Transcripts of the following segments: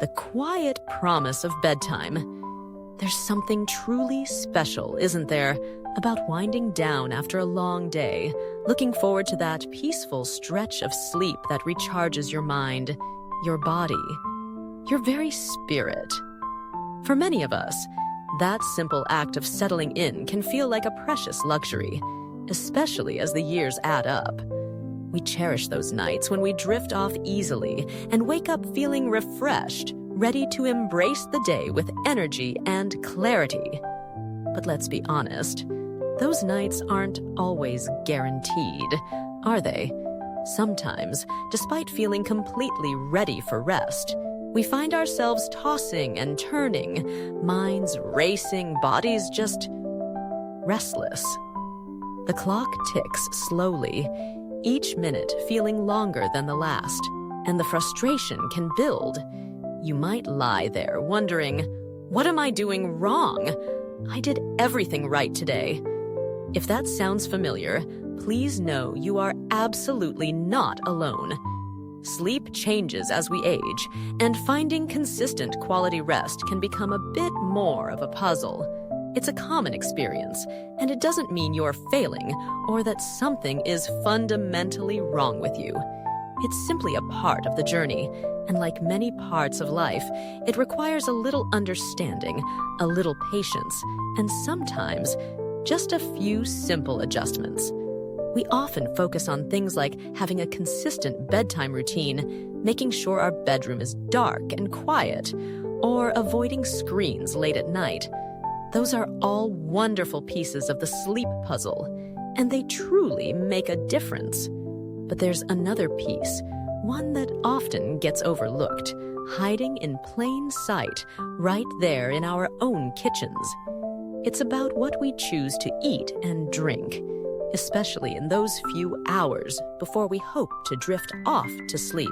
the quiet promise of bedtime. There's something truly special, isn't there, about winding down after a long day, looking forward to that peaceful stretch of sleep that recharges your mind, your body, your very spirit. For many of us, that simple act of settling in can feel like a precious luxury, especially as the years add up. We cherish those nights when we drift off easily and wake up feeling refreshed, ready to embrace the day with energy and clarity. But let's be honest, those nights aren't always guaranteed, are they? Sometimes, despite feeling completely ready for rest, we find ourselves tossing and turning, minds racing, bodies just restless. The clock ticks slowly, each minute feeling longer than the last, and the frustration can build. You might lie there wondering, what am I doing wrong? I did everything right today. If that sounds familiar, please know you are absolutely not alone. Sleep changes as we age, and finding consistent quality rest can become a bit more of a puzzle. It's a common experience, and it doesn't mean you're failing or that something is fundamentally wrong with you. It's simply a part of the journey, and like many parts of life, it requires a little understanding, a little patience, and sometimes just a few simple adjustments. We often focus on things like having a consistent bedtime routine, making sure our bedroom is dark and quiet, or avoiding screens late at night. Those are all wonderful pieces of the sleep puzzle, and they truly make a difference. But there's another piece, one that often gets overlooked, hiding in plain sight, right there in our own kitchens. It's about what we choose to eat and drink, especially in those few hours before we hope to drift off to sleep.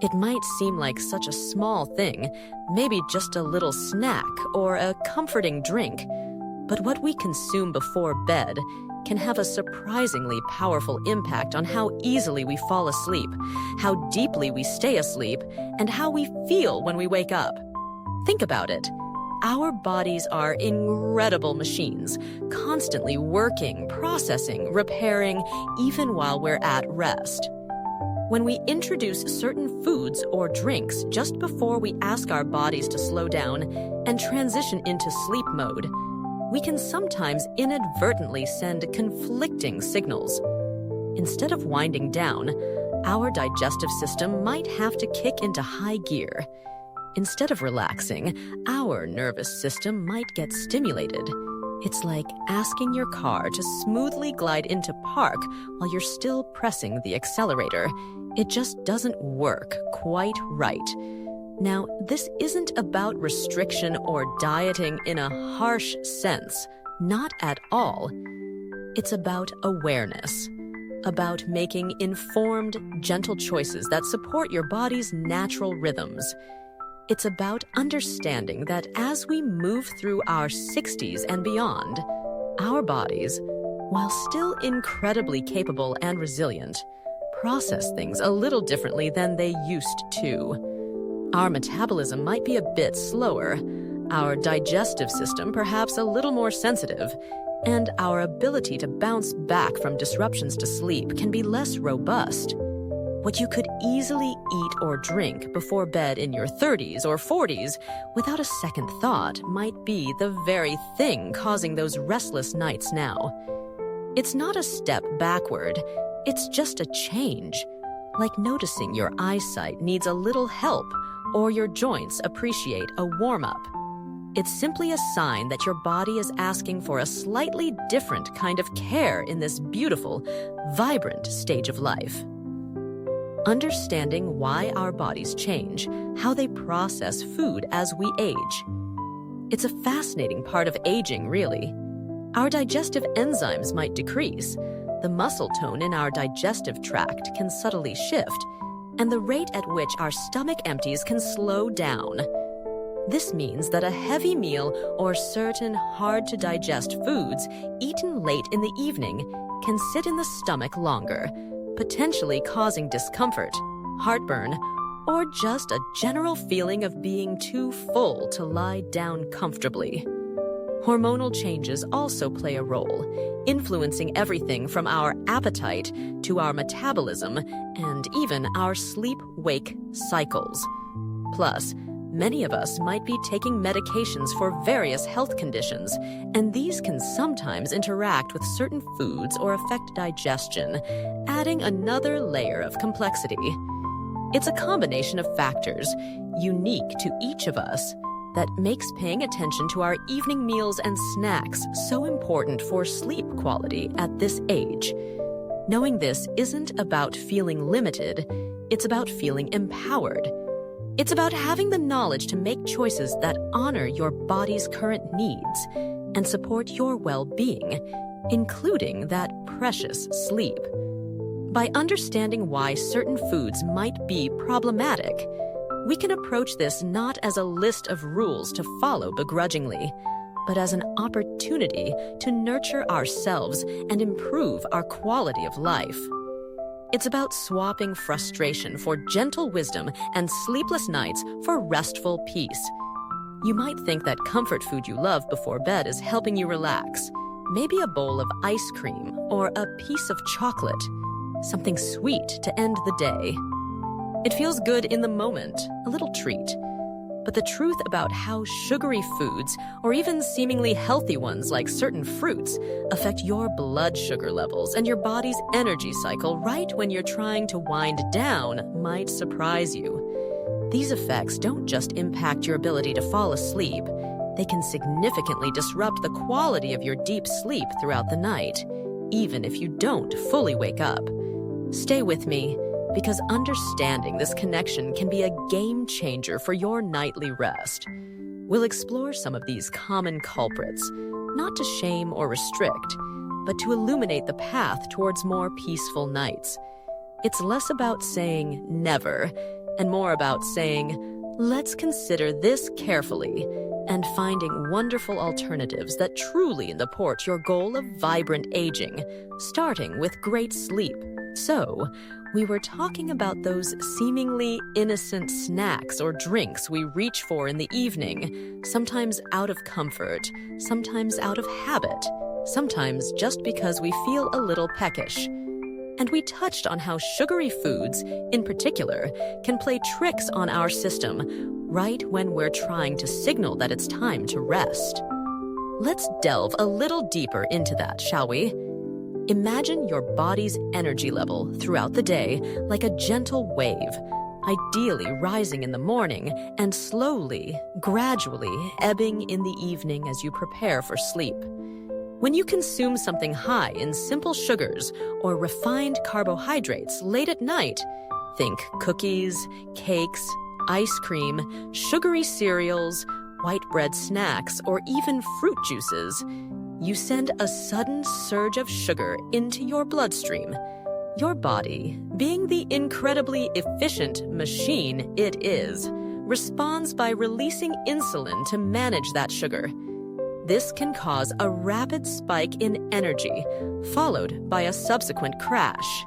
It might seem like such a small thing, maybe just a little snack or a comforting drink, but what we consume before bed can have a surprisingly powerful impact on how easily we fall asleep, how deeply we stay asleep, and how we feel when we wake up. Think about it. Our bodies are incredible machines, constantly working, processing, repairing, even while we're at rest. When we introduce certain foods or drinks just before we ask our bodies to slow down and transition into sleep mode, we can sometimes inadvertently send conflicting signals. Instead of winding down, our digestive system might have to kick into high gear. Instead of relaxing, our nervous system might get stimulated. It's like asking your car to smoothly glide into park while you're still pressing the accelerator. It just doesn't work quite right. Now, this isn't about restriction or dieting in a harsh sense. Not at all. It's about awareness. About making informed, gentle choices that support your body's natural rhythms. It's about understanding that as we move through our 60s and beyond, our bodies, while still incredibly capable and resilient, process things a little differently than they used to. Our metabolism might be a bit slower, our digestive system perhaps a little more sensitive, and our ability to bounce back from disruptions to sleep can be less robust. What you could easily eat or drink before bed in your 30s or 40s without a second thought might be the very thing causing those restless nights now. It's not a step backward, it's just a change. Like noticing your eyesight needs a little help or your joints appreciate a warm-up. It's simply a sign that your body is asking for a slightly different kind of care in this beautiful, vibrant stage of life. Understanding why our bodies change, how they process food as we age. It's a fascinating part of aging, really. Our digestive enzymes might decrease, the muscle tone in our digestive tract can subtly shift, and the rate at which our stomach empties can slow down. This means that a heavy meal or certain hard-to-digest foods eaten late in the evening can sit in the stomach longer, potentially causing discomfort, heartburn, or just a general feeling of being too full to lie down comfortably. Hormonal changes also play a role, influencing everything from our appetite to our metabolism and even our sleep-wake cycles. Plus, many of us might be taking medications for various health conditions, and these can sometimes interact with certain foods or affect digestion, adding another layer of complexity. It's a combination of factors, unique to each of us, that makes paying attention to our evening meals and snacks so important for sleep quality at this age. Knowing this isn't about feeling limited, it's about feeling empowered. It's about having the knowledge to make choices that honor your body's current needs and support your well-being, including that precious sleep. By understanding why certain foods might be problematic, we can approach this not as a list of rules to follow begrudgingly, but as an opportunity to nurture ourselves and improve our quality of life. It's about swapping frustration for gentle wisdom and sleepless nights for restful peace. You might think that comfort food you love before bed is helping you relax. Maybe a bowl of ice cream or a piece of chocolate, something sweet to end the day. It feels good in the moment, a little treat. But the truth about how sugary foods, or even seemingly healthy ones like certain fruits, affect your blood sugar levels and your body's energy cycle right when you're trying to wind down might surprise you. These effects don't just impact your ability to fall asleep, they can significantly disrupt the quality of your deep sleep throughout the night, even if you don't fully wake up. Stay with me, because understanding this connection can be a game changer for your nightly rest. We'll explore some of these common culprits, not to shame or restrict, but to illuminate the path towards more peaceful nights. It's less about saying never, and more about saying, let's consider this carefully, and finding wonderful alternatives that truly support your goal of vibrant aging, starting with great sleep. So, we were talking about those seemingly innocent snacks or drinks we reach for in the evening, sometimes out of comfort, sometimes out of habit, sometimes just because we feel a little peckish. And we touched on how sugary foods, in particular, can play tricks on our system right when we're trying to signal that it's time to rest. Let's delve a little deeper into that, shall we? Imagine your body's energy level throughout the day like a gentle wave, ideally rising in the morning and slowly, gradually ebbing in the evening as you prepare for sleep. When you consume something high in simple sugars or refined carbohydrates late at night, think cookies, cakes, ice cream, sugary cereals, white bread snacks, or even fruit juices, you send a sudden surge of sugar into your bloodstream. Your body, being the incredibly efficient machine it is, responds by releasing insulin to manage that sugar. This can cause a rapid spike in energy, followed by a subsequent crash.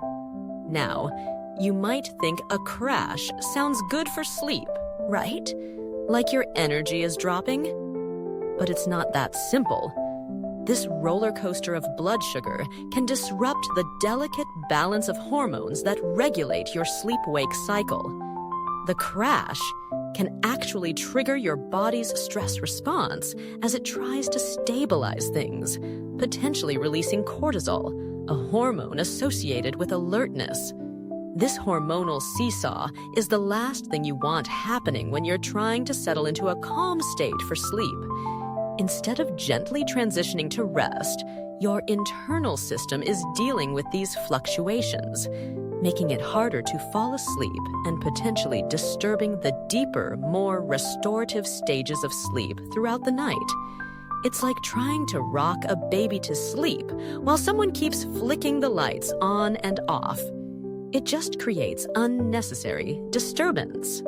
Now, you might think a crash sounds good for sleep, right? Like your energy is dropping? But it's not that simple. This roller coaster of blood sugar can disrupt the delicate balance of hormones that regulate your sleep-wake cycle. The crash can actually trigger your body's stress response as it tries to stabilize things, potentially releasing cortisol, a hormone associated with alertness. This hormonal seesaw is the last thing you want happening when you're trying to settle into a calm state for sleep. Instead of gently transitioning to rest, your internal system is dealing with these fluctuations, making it harder to fall asleep and potentially disturbing the deeper, more restorative stages of sleep throughout the night. It's like trying to rock a baby to sleep while someone keeps flicking the lights on and off. It just creates unnecessary disturbance.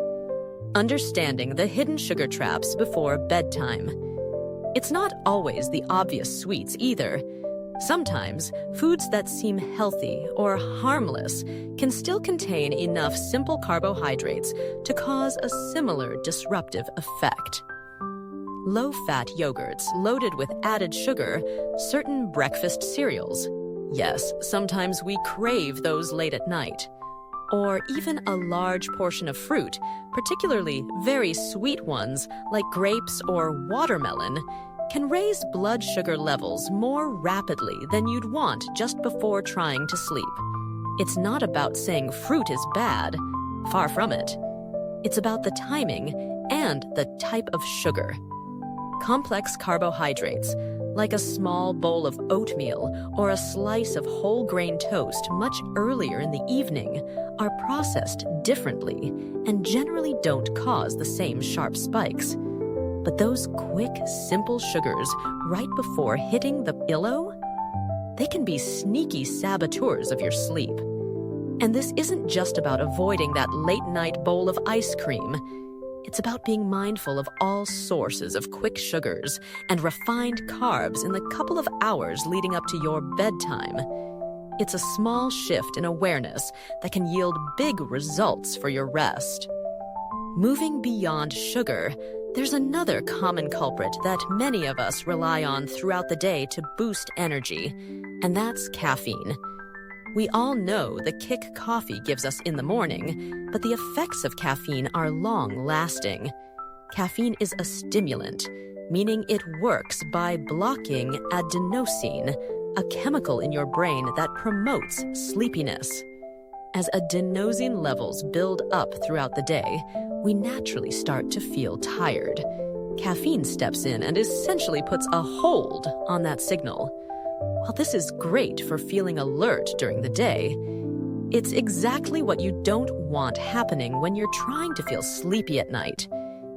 Understanding the hidden sugar traps before bedtime. It's not always the obvious sweets either. Sometimes, foods that seem healthy or harmless can still contain enough simple carbohydrates to cause a similar disruptive effect. Low-fat yogurts loaded with added sugar, certain breakfast cereals. Yes, sometimes we crave those late at night. Or even a large portion of fruit, particularly very sweet ones like grapes or watermelon, can raise blood sugar levels more rapidly than you'd want just before trying to sleep. It's not about saying fruit is bad. Far from it. It's about the timing and the type of sugar. Complex carbohydrates, like a small bowl of oatmeal or a slice of whole grain toast much earlier in the evening, are processed differently and generally don't cause the same sharp spikes. But those quick, simple sugars right before hitting the pillow, they can be sneaky saboteurs of your sleep. And this isn't just about avoiding that late-night bowl of ice cream. It's about being mindful of all sources of quick sugars and refined carbs in the couple of hours leading up to your bedtime. It's a small shift in awareness that can yield big results for your rest. Moving beyond sugar, there's another common culprit that many of us rely on throughout the day to boost energy, and that's caffeine. We all know the kick coffee gives us in the morning, but the effects of caffeine are long-lasting. Caffeine is a stimulant, meaning it works by blocking adenosine, a chemical in your brain that promotes sleepiness. As adenosine levels build up throughout the day, we naturally start to feel tired. Caffeine steps in and essentially puts a hold on that signal. While this is great for feeling alert during the day, it's exactly what you don't want happening when you're trying to feel sleepy at night.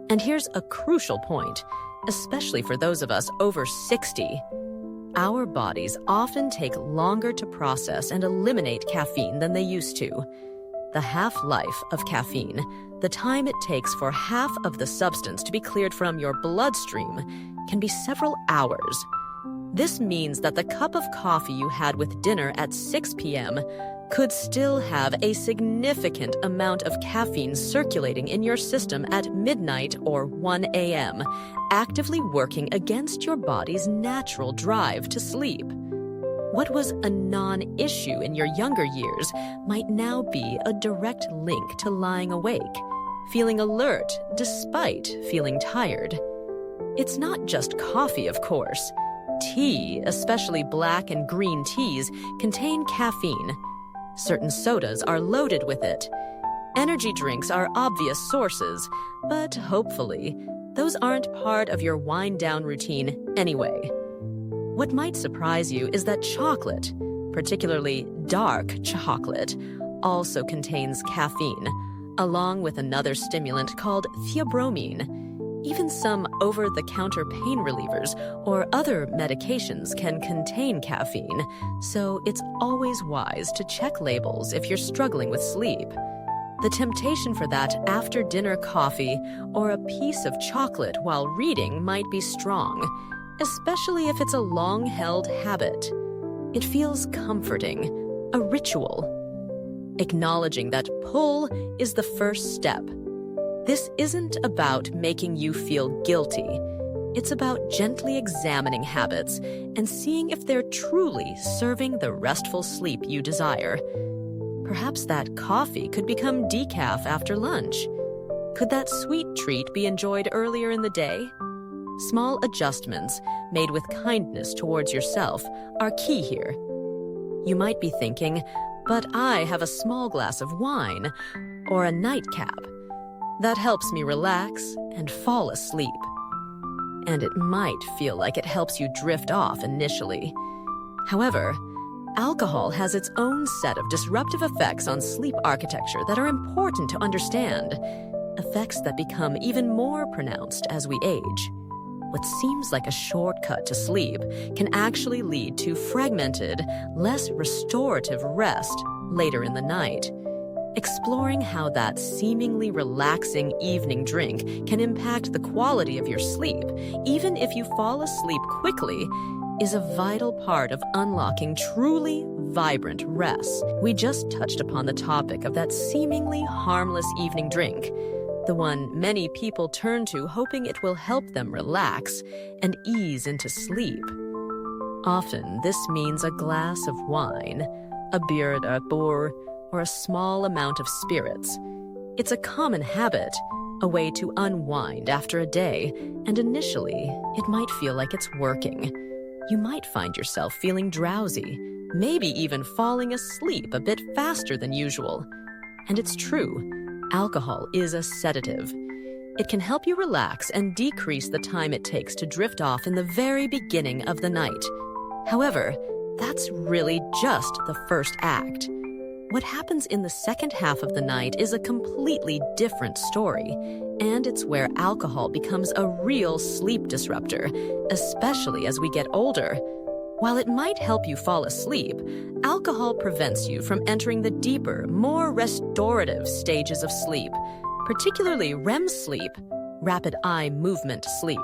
And here's a crucial point, especially for those of us over 60. Our bodies often take longer to process and eliminate caffeine than they used to. The half-life of caffeine, the time it takes for half of the substance to be cleared from your bloodstream, can be several hours. This means that the cup of coffee you had with dinner at 6 p.m. could still have a significant amount of caffeine circulating in your system at midnight or 1 a.m., actively working against your body's natural drive to sleep. What was a non-issue in your younger years might now be a direct link to lying awake, feeling alert despite feeling tired. It's not just coffee, of course. Tea, especially black and green teas, contain caffeine. Certain sodas are loaded with it. Energy drinks are obvious sources, but hopefully, those aren't part of your wind-down routine anyway. What might surprise you is that chocolate, particularly dark chocolate, also contains caffeine, along with another stimulant called theobromine. Even some over-the-counter pain relievers or other medications can contain caffeine, so it's always wise to check labels if you're struggling with sleep. The temptation for that after-dinner coffee or a piece of chocolate while reading might be strong, especially if it's a long-held habit. It feels comforting, a ritual. Acknowledging that pull is the first step. This isn't about making you feel guilty. It's about gently examining habits and seeing if they're truly serving the restful sleep you desire. Perhaps that coffee could become decaf after lunch. Could that sweet treat be enjoyed earlier in the day? Small adjustments made with kindness towards yourself are key here. You might be thinking, but I have a small glass of wine or a nightcap. That helps me relax and fall asleep. And it might feel like it helps you drift off initially. However, alcohol has its own set of disruptive effects on sleep architecture that are important to understand, effects that become even more pronounced as we age. What seems like a shortcut to sleep can actually lead to fragmented, less restorative rest later in the night. Exploring how that seemingly relaxing evening drink can impact the quality of your sleep, even if you fall asleep quickly, is a vital part of unlocking truly vibrant rest. We just touched upon the topic of that seemingly harmless evening drink, the one many people turn to hoping it will help them relax and ease into sleep. Often, this means a glass of wine, a beer or a small amount of spirits. It's a common habit, a way to unwind after a day, and initially, it might feel like it's working. You might find yourself feeling drowsy, maybe even falling asleep a bit faster than usual. And it's true, alcohol is a sedative. It can help you relax and decrease the time it takes to drift off in the very beginning of the night. However, that's really just the first act. What happens in the second half of the night is a completely different story, and it's where alcohol becomes a real sleep disruptor, especially as we get older. While it might help you fall asleep, alcohol prevents you from entering the deeper, more restorative stages of sleep, particularly REM sleep, rapid eye movement sleep,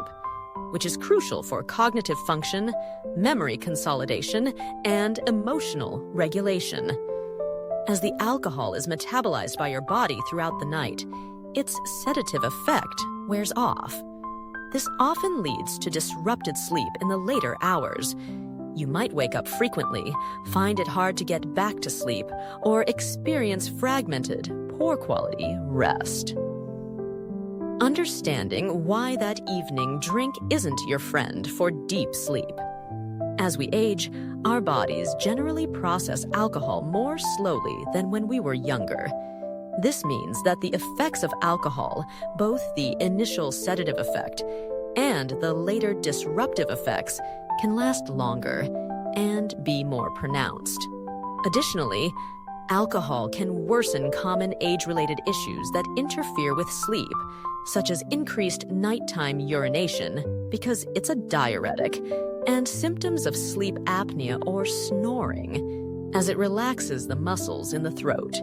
which is crucial for cognitive function, memory consolidation, and emotional regulation. As the alcohol is metabolized by your body throughout the night, its sedative effect wears off. This often leads to disrupted sleep in the later hours. You might wake up frequently, find it hard to get back to sleep, or experience fragmented, poor-quality rest. Understanding why that evening drink isn't your friend for deep sleep. As we age, our bodies generally process alcohol more slowly than when we were younger. This means that the effects of alcohol, both the initial sedative effect and the later disruptive effects, can last longer and be more pronounced. Additionally, alcohol can worsen common age-related issues that interfere with sleep, such as increased nighttime urination, because it's a diuretic, and symptoms of sleep apnea or snoring, as it relaxes the muscles in the throat.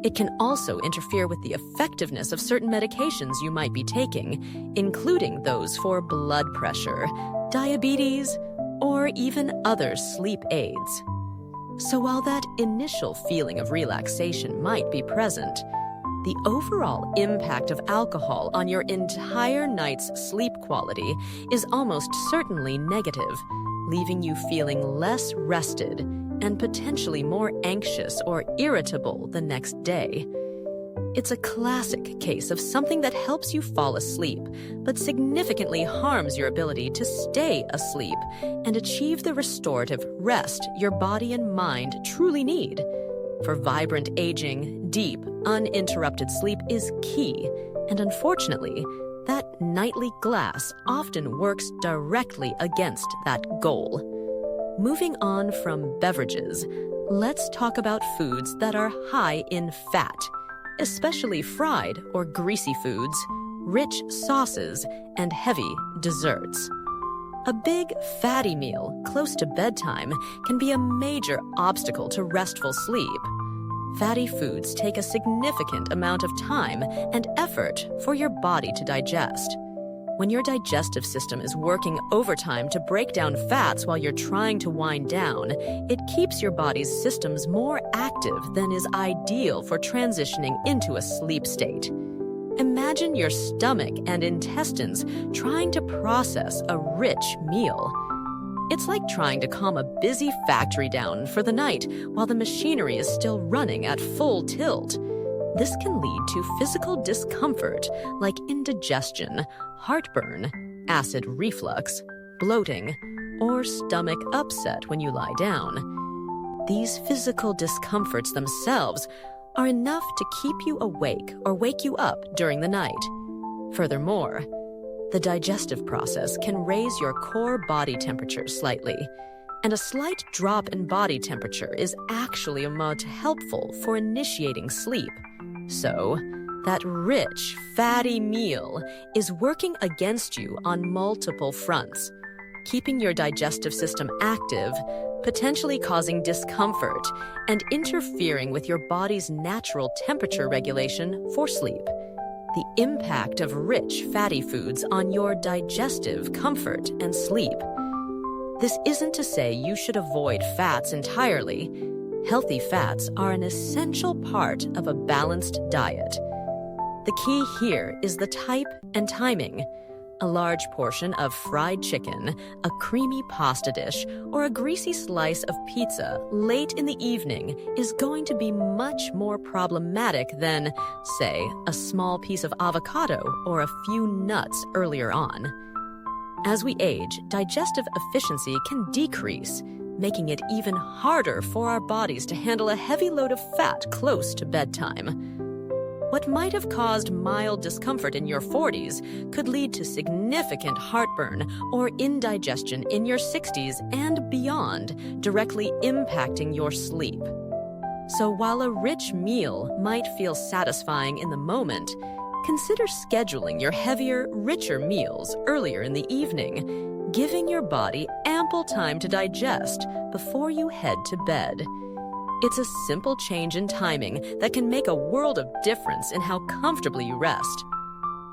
It can also interfere with the effectiveness of certain medications you might be taking, including those for blood pressure, diabetes, or even other sleep aids. So while that initial feeling of relaxation might be present, the overall impact of alcohol on your entire night's sleep quality is almost certainly negative, leaving you feeling less rested and potentially more anxious or irritable the next day. It's a classic case of something that helps you fall asleep, but significantly harms your ability to stay asleep and achieve the restorative rest your body and mind truly need. For vibrant aging, deep, uninterrupted sleep is key, and unfortunately, that nightly glass often works directly against that goal. Moving on from beverages, let's talk about foods that are high in fat, especially fried or greasy foods, rich sauces, and heavy desserts. A big, fatty meal close to bedtime can be a major obstacle to restful sleep. Fatty foods take a significant amount of time and effort for your body to digest. When your digestive system is working overtime to break down fats while you're trying to wind down, it keeps your body's systems more active than is ideal for transitioning into a sleep state. Imagine your stomach and intestines trying to process a rich meal. It's like trying to calm a busy factory down for the night while the machinery is still running at full tilt. This can lead to physical discomfort like indigestion, heartburn, acid reflux, bloating, or stomach upset when you lie down. These physical discomforts themselves are enough to keep you awake or wake you up during the night. Furthermore, the digestive process can raise your core body temperature slightly, and a slight drop in body temperature is actually most helpful for initiating sleep. So, that rich, fatty meal is working against you on multiple fronts, keeping your digestive system active, potentially causing discomfort, and interfering with your body's natural temperature regulation for sleep. The impact of rich, fatty foods on your digestive comfort and sleep. This isn't to say you should avoid fats entirely. Healthy fats are an essential part of a balanced diet. The key here is the type and timing. A large portion of fried chicken, a creamy pasta dish, or a greasy slice of pizza late in the evening is going to be much more problematic than, say, a small piece of avocado or a few nuts earlier on. As we age, digestive efficiency can decrease, making it even harder for our bodies to handle a heavy load of fat close to bedtime. What might have caused mild discomfort in your 40s could lead to significant heartburn or indigestion in your 60s and beyond, directly impacting your sleep. So while a rich meal might feel satisfying in the moment, consider scheduling your heavier, richer meals earlier in the evening, giving your body ample time to digest before you head to bed. It's a simple change in timing that can make a world of difference in how comfortably you rest.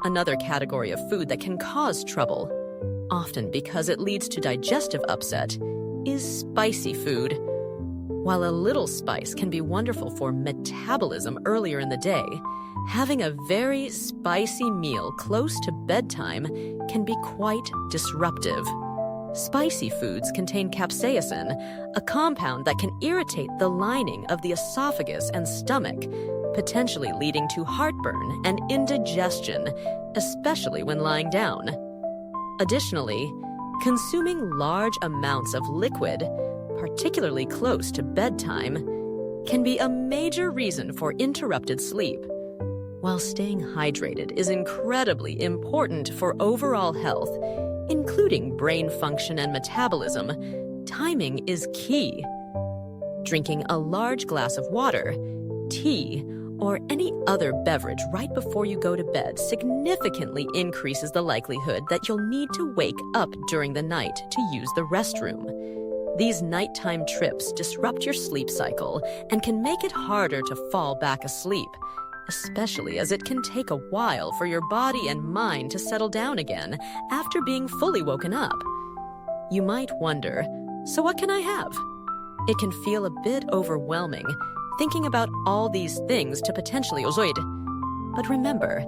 Another category of food that can cause trouble, often because it leads to digestive upset, is spicy food. While a little spice can be wonderful for metabolism earlier in the day, having a very spicy meal close to bedtime can be quite disruptive. Spicy foods contain capsaicin, a compound that can irritate the lining of the esophagus and stomach, potentially leading to heartburn and indigestion, especially when lying down. Additionally, consuming large amounts of liquid, particularly close to bedtime, can be a major reason for interrupted sleep. While staying hydrated is incredibly important for overall health, including brain function and metabolism, timing is key. Drinking a large glass of water, tea, or any other beverage right before you go to bed significantly increases the likelihood that you'll need to wake up during the night to use the restroom. These nighttime trips disrupt your sleep cycle and can make it harder to fall back asleep, especially as it can take a while for your body and mind to settle down again after being fully woken up. You might wonder, so what can I have? It can feel a bit overwhelming, thinking about all these things to potentially avoid. But remember,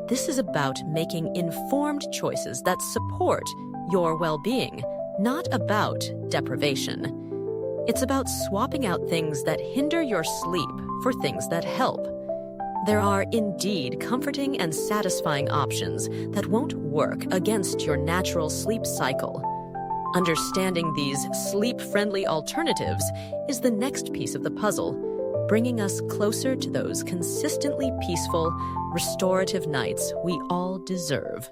this is about making informed choices that support your well-being, not about deprivation. It's about swapping out things that hinder your sleep for things that help. There are indeed comforting and satisfying options that won't work against your natural sleep cycle. Understanding these sleep-friendly alternatives is the next piece of the puzzle, bringing us closer to those consistently peaceful, restorative nights we all deserve.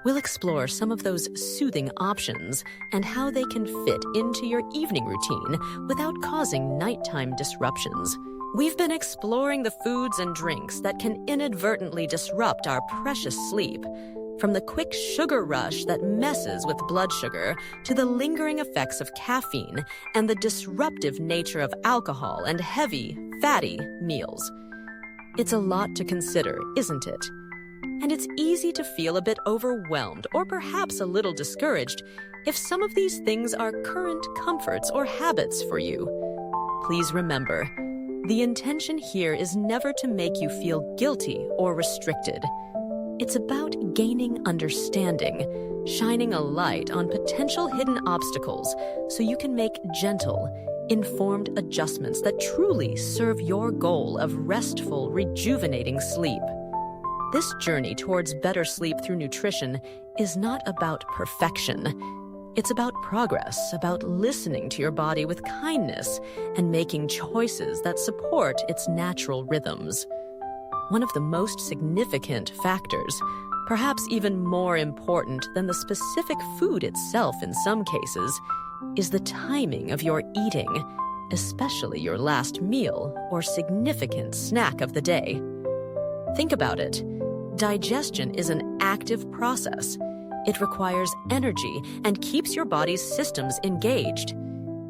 We'll explore some of those soothing options and how they can fit into your evening routine without causing nighttime disruptions. We've been exploring the foods and drinks that can inadvertently disrupt our precious sleep, from the quick sugar rush that messes with blood sugar to the lingering effects of caffeine and the disruptive nature of alcohol and heavy, fatty meals. It's a lot to consider, isn't it? And it's easy to feel a bit overwhelmed or perhaps a little discouraged if some of these things are current comforts or habits for you. Please remember, the intention here is never to make you feel guilty or restricted. It's about gaining understanding, shining a light on potential hidden obstacles so you can make gentle, informed adjustments that truly serve your goal of restful, rejuvenating sleep. This journey towards better sleep through nutrition is not about perfection. It's about progress, about listening to your body with kindness and making choices that support its natural rhythms. One of the most significant factors, perhaps even more important than the specific food itself in some cases, is the timing of your eating, especially your last meal or significant snack of the day. Think about it. Digestion is an active process. It requires energy and keeps your body's systems engaged.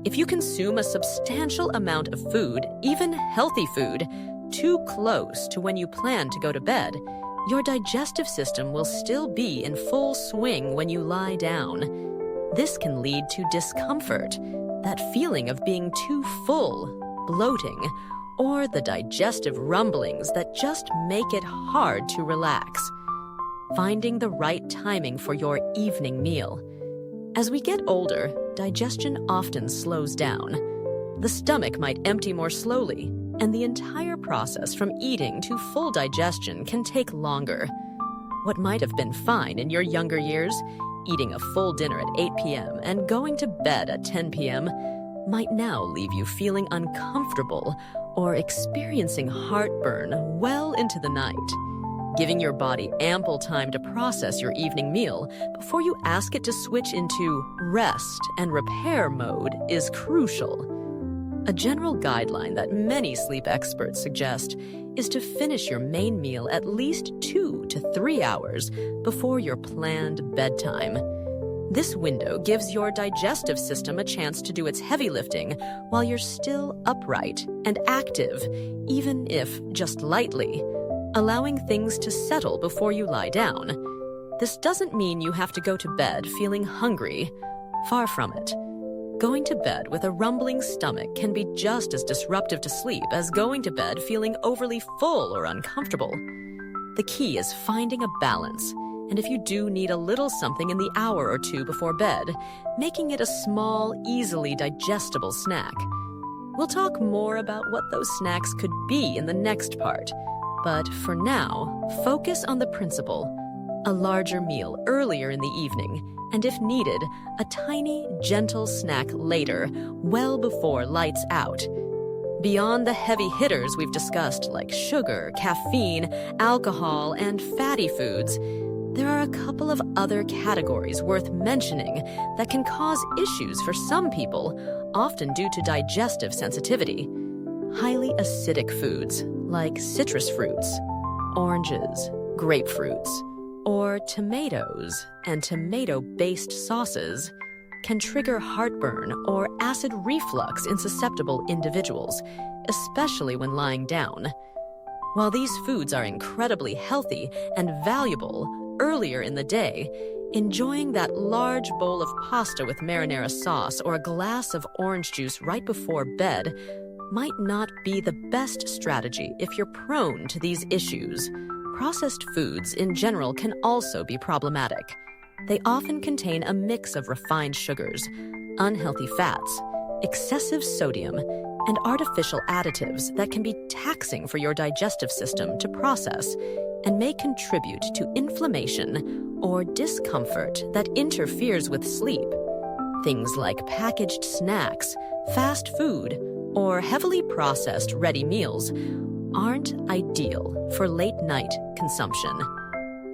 If you consume a substantial amount of food, even healthy food, too close to when you plan to go to bed, your digestive system will still be in full swing when you lie down. This can lead to discomfort, that feeling of being too full, bloating, or the digestive rumblings that just make it hard to relax. Finding the right timing for your evening meal. As we get older, digestion often slows down. The stomach might empty more slowly, and the entire process from eating to full digestion can take longer. What might have been fine in your younger years, eating a full dinner at 8 p.m. and going to bed at 10 p.m., might now leave you feeling uncomfortable or experiencing heartburn well into the night. Giving your body ample time to process your evening meal before you ask it to switch into rest and repair mode is crucial. A general guideline that many sleep experts suggest is to finish your main meal at least 2 to 3 hours before your planned bedtime. This window gives your digestive system a chance to do its heavy lifting while you're still upright and active, even if just lightly, allowing things to settle before you lie down. This doesn't mean you have to go to bed feeling hungry. Far from it. Going to bed with a rumbling stomach can be just as disruptive to sleep as going to bed feeling overly full or uncomfortable. The key is finding a balance, and if you do need a little something in the hour or two before bed, making it a small, easily digestible snack. We'll talk more about what those snacks could be in the next part, but for now, focus on the principle: a larger meal earlier in the evening, and if needed, a tiny, gentle snack later, well before lights out. Beyond the heavy hitters we've discussed like sugar, caffeine, alcohol, and fatty foods, there are a couple of other categories worth mentioning that can cause issues for some people, often due to digestive sensitivity. Highly acidic foods like citrus fruits, oranges, grapefruits, or tomatoes and tomato-based sauces can trigger heartburn or acid reflux in susceptible individuals, especially when lying down. While these foods are incredibly healthy and valuable earlier in the day, enjoying that large bowl of pasta with marinara sauce or a glass of orange juice right before bed might not be the best strategy if you're prone to these issues. Processed foods in general can also be problematic. They often contain a mix of refined sugars, unhealthy fats, excessive sodium, and artificial additives that can be taxing for your digestive system to process and may contribute to inflammation or discomfort that interferes with sleep. Things like packaged snacks, fast food, or heavily processed ready meals aren't ideal for late-night consumption.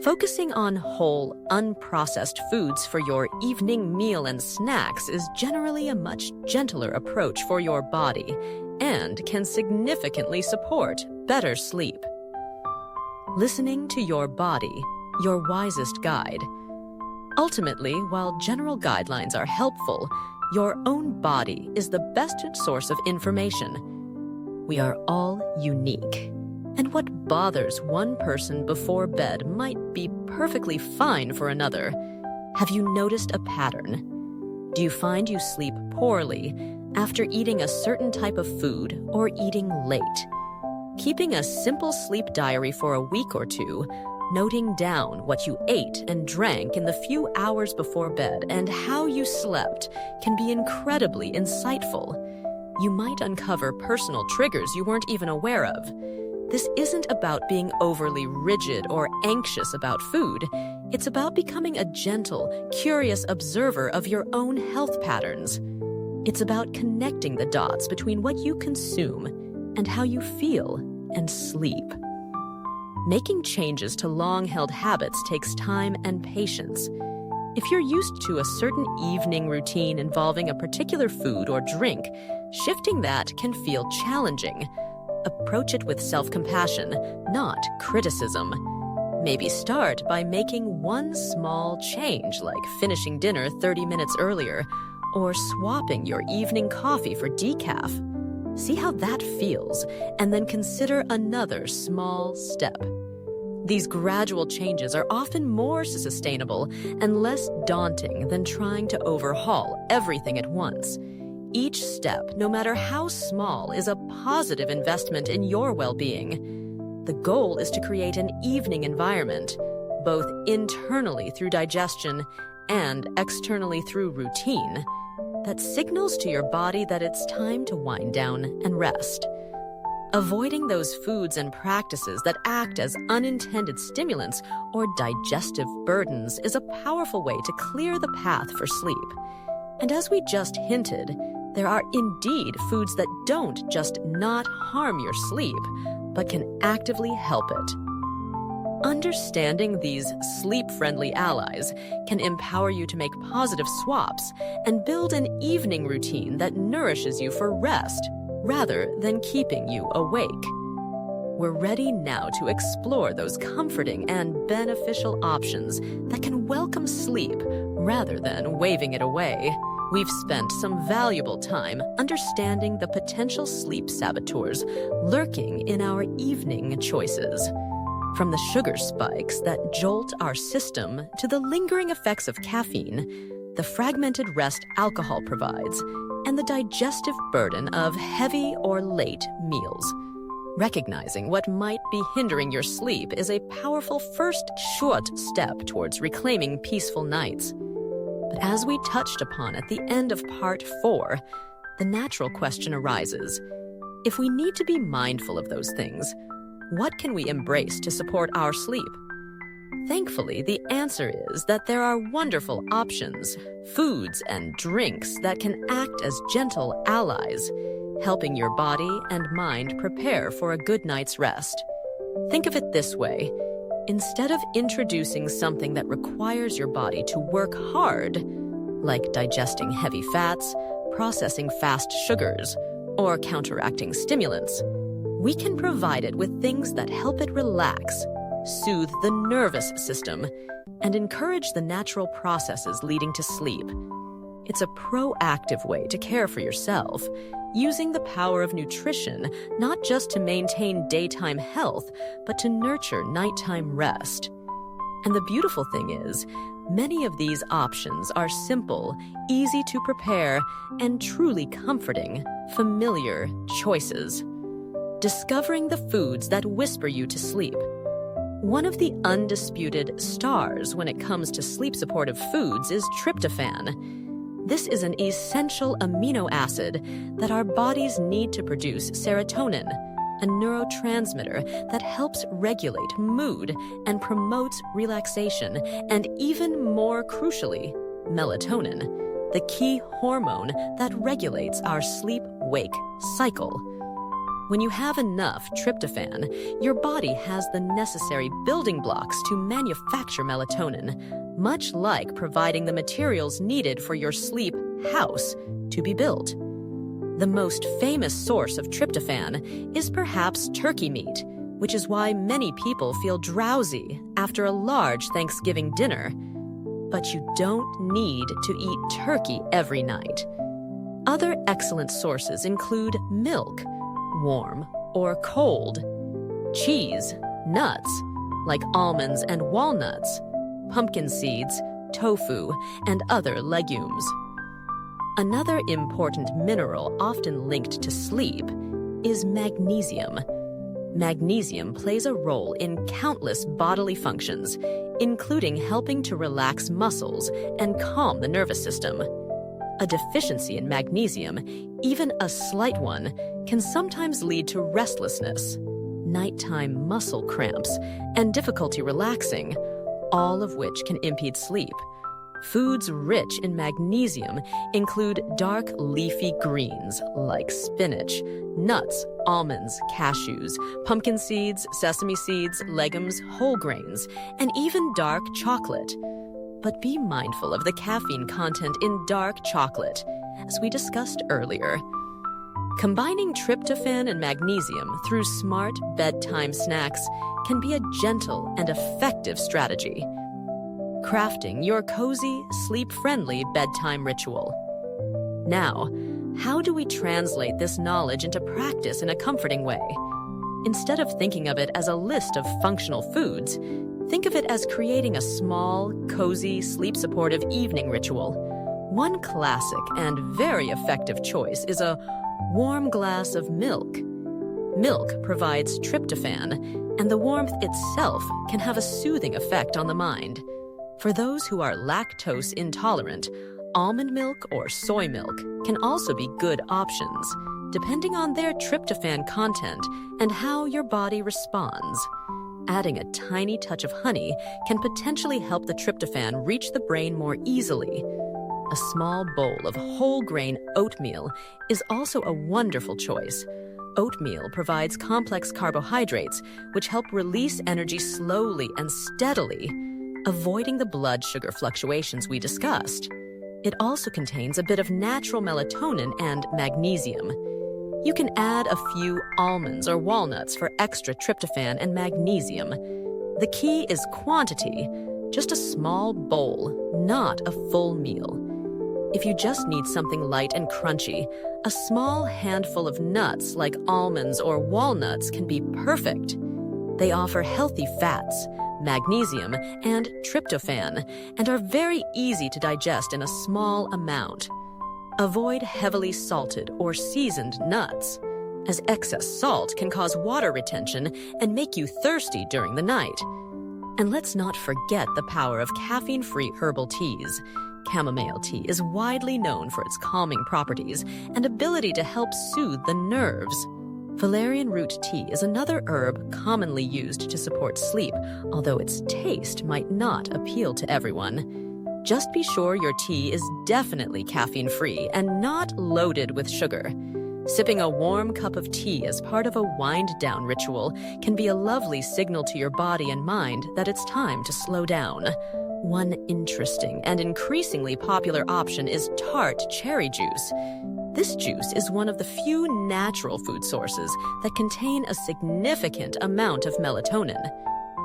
Focusing on whole, unprocessed foods for your evening meal and snacks is generally a much gentler approach for your body and can significantly support better sleep. Listening to your body, your wisest guide. Ultimately, while general guidelines are helpful, your own body is the best source of information. We are all unique, and what bothers one person before bed might be perfectly fine for another. Have you noticed a pattern? Do you find you sleep poorly after eating a certain type of food or eating late? Keeping a simple sleep diary for a week or two, noting down what you ate and drank in the few hours before bed and how you slept can be incredibly insightful. You might uncover personal triggers you weren't even aware of. This isn't about being overly rigid or anxious about food. It's about becoming a gentle, curious observer of your own health patterns. It's about connecting the dots between what you consume and how you feel and sleep. Making changes to long-held habits takes time and patience. If you're used to a certain evening routine involving a particular food or drink, shifting that can feel challenging. Approach it with self-compassion, not criticism. Maybe start by making one small change, like finishing dinner 30 minutes earlier, or swapping your evening coffee for decaf. See how that feels, and then consider another small step. These gradual changes are often more sustainable and less daunting than trying to overhaul everything at once. Each step, no matter how small, is a positive investment in your well-being. The goal is to create an evening environment, both internally through digestion and externally through routine, that signals to your body that it's time to wind down and rest. Avoiding those foods and practices that act as unintended stimulants or digestive burdens is a powerful way to clear the path for sleep. And as we just hinted, there are indeed foods that don't just not harm your sleep, but can actively help it. Understanding these sleep-friendly allies can empower you to make positive swaps and build an evening routine that nourishes you for rest rather than keeping you awake. We're ready now to explore those comforting and beneficial options that can welcome sleep rather than waving it away. We've spent some valuable time understanding the potential sleep saboteurs lurking in our evening choices. From the sugar spikes that jolt our system to the lingering effects of caffeine, the fragmented rest alcohol provides, and the digestive burden of heavy or late meals. Recognizing what might be hindering your sleep is a powerful first short step towards reclaiming peaceful nights. But as we touched upon at the end of Part 4, the natural question arises: if we need to be mindful of those things, what can we embrace to support our sleep? Thankfully, the answer is that there are wonderful options, foods and drinks that can act as gentle allies, helping your body and mind prepare for a good night's rest. Think of it this way: instead of introducing something that requires your body to work hard, like digesting heavy fats, processing fast sugars, or counteracting stimulants, we can provide it with things that help it relax, soothe the nervous system, and encourage the natural processes leading to sleep. It's a proactive way to care for yourself, using the power of nutrition not just to maintain daytime health, but to nurture nighttime rest. And the beautiful thing is, many of these options are simple, easy to prepare, and truly comforting, familiar choices. Discovering the foods that whisper you to sleep. One of the undisputed stars when it comes to sleep-supportive foods is tryptophan. This is an essential amino acid that our bodies need to produce serotonin, a neurotransmitter that helps regulate mood and promotes relaxation, and even more crucially, melatonin, the key hormone that regulates our sleep-wake cycle. When you have enough tryptophan, your body has the necessary building blocks to manufacture melatonin, much like providing the materials needed for your sleep house to be built. The most famous source of tryptophan is perhaps turkey meat, which is why many people feel drowsy after a large Thanksgiving dinner. But you don't need to eat turkey every night. Other excellent sources include milk, warm or cold, cheese, nuts, like almonds and walnuts, pumpkin seeds, tofu, and other legumes. Another important mineral often linked to sleep is magnesium. Magnesium plays a role in countless bodily functions, including helping to relax muscles and calm the nervous system. A deficiency in magnesium, even a slight one, can sometimes lead to restlessness, nighttime muscle cramps, and difficulty relaxing, all of which can impede sleep. Foods rich in magnesium include dark leafy greens like spinach, nuts, almonds, cashews, pumpkin seeds, sesame seeds, legumes, whole grains, and even dark chocolate. But be mindful of the caffeine content in dark chocolate, as we discussed earlier. Combining tryptophan and magnesium through smart bedtime snacks can be a gentle and effective strategy. Crafting your cozy, sleep-friendly bedtime ritual. Now, how do we translate this knowledge into practice in a comforting way? Instead of thinking of it as a list of functional foods, think of it as creating a small, cozy, sleep-supportive evening ritual. One classic and very effective choice is a warm glass of milk. Milk provides tryptophan, and the warmth itself can have a soothing effect on the mind. For those who are lactose intolerant, almond milk or soy milk can also be good options, depending on their tryptophan content and how your body responds. Adding a tiny touch of honey can potentially help the tryptophan reach the brain more easily. A small bowl of whole grain oatmeal is also a wonderful choice. Oatmeal provides complex carbohydrates, which help release energy slowly and steadily, avoiding the blood sugar fluctuations we discussed. It also contains a bit of natural melatonin and magnesium. You can add a few almonds or walnuts for extra tryptophan and magnesium. The key is quantity, just a small bowl, not a full meal. If you just need something light and crunchy, a small handful of nuts like almonds or walnuts can be perfect. They offer healthy fats, magnesium, and tryptophan, and are very easy to digest in a small amount. Avoid heavily salted or seasoned nuts, as excess salt can cause water retention and make you thirsty during the night. And let's not forget the power of caffeine-free herbal teas. Chamomile tea is widely known for its calming properties and ability to help soothe the nerves. Valerian root tea is another herb commonly used to support sleep, although its taste might not appeal to everyone. Just be sure your tea is definitely caffeine-free and not loaded with sugar. Sipping a warm cup of tea as part of a wind-down ritual can be a lovely signal to your body and mind that it's time to slow down. One interesting and increasingly popular option is tart cherry juice. This juice is one of the few natural food sources that contain a significant amount of melatonin.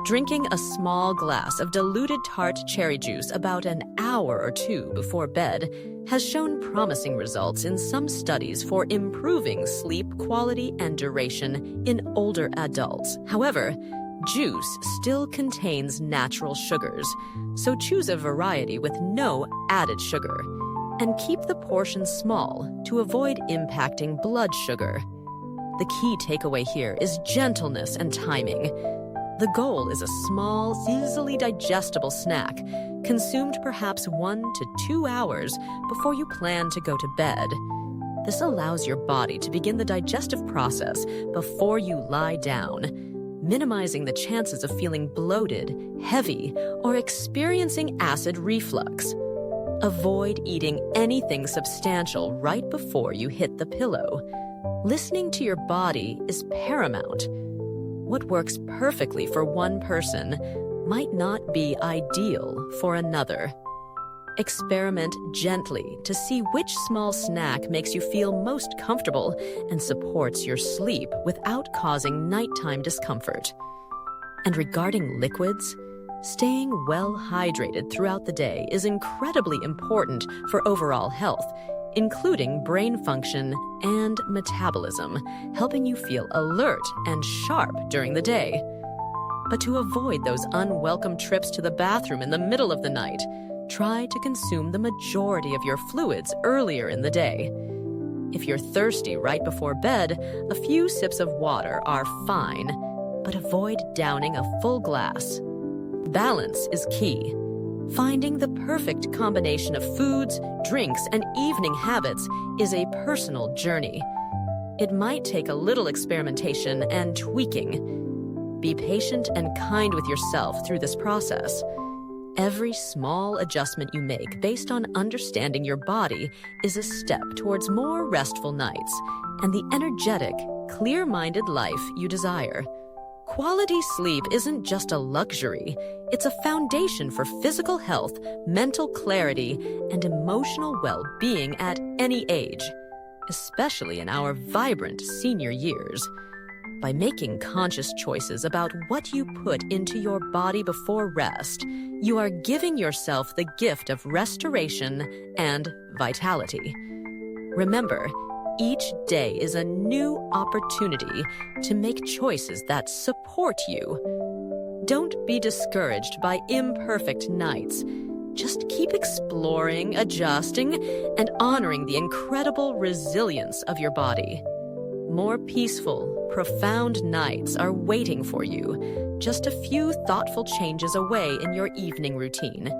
Drinking a small glass of diluted tart cherry juice about an hour or two before bed has shown promising results in some studies for improving sleep quality and duration in older adults. However, juice still contains natural sugars, so choose a variety with no added sugar. And keep the portion small to avoid impacting blood sugar. The key takeaway here is gentleness and timing. The goal is a small, easily digestible snack, consumed perhaps 1 to 2 hours before you plan to go to bed. This allows your body to begin the digestive process before you lie down, minimizing the chances of feeling bloated, heavy, or experiencing acid reflux. Avoid eating anything substantial right before you hit the pillow. Listening to your body is paramount. What works perfectly for one person might not be ideal for another. Experiment gently to see which small snack makes you feel most comfortable and supports your sleep without causing nighttime discomfort. And regarding liquids, staying well hydrated throughout the day is incredibly important for overall health, including brain function and metabolism, helping you feel alert and sharp during the day. But to avoid those unwelcome trips to the bathroom in the middle of the night, try to consume the majority of your fluids earlier in the day. If you're thirsty right before bed, a few sips of water are fine, but avoid downing a full glass. Balance is key. Finding the perfect combination of foods, drinks, and evening habits is a personal journey. It might take a little experimentation and tweaking. Be patient and kind with yourself through this process. Every small adjustment you make based on understanding your body is a step towards more restful nights and the energetic, clear-minded life you desire. Quality sleep isn't just a luxury, it's a foundation for physical health, mental clarity, and emotional well-being at any age, especially in our vibrant senior years. By making conscious choices about what you put into your body before rest, you are giving yourself the gift of restoration and vitality. Remember, Each day is a new opportunity to make choices that support you. Don't be discouraged by imperfect nights. Just keep exploring, adjusting, and honoring the incredible resilience of your body. More peaceful, profound nights are waiting for you, just a few thoughtful changes away in your evening routine.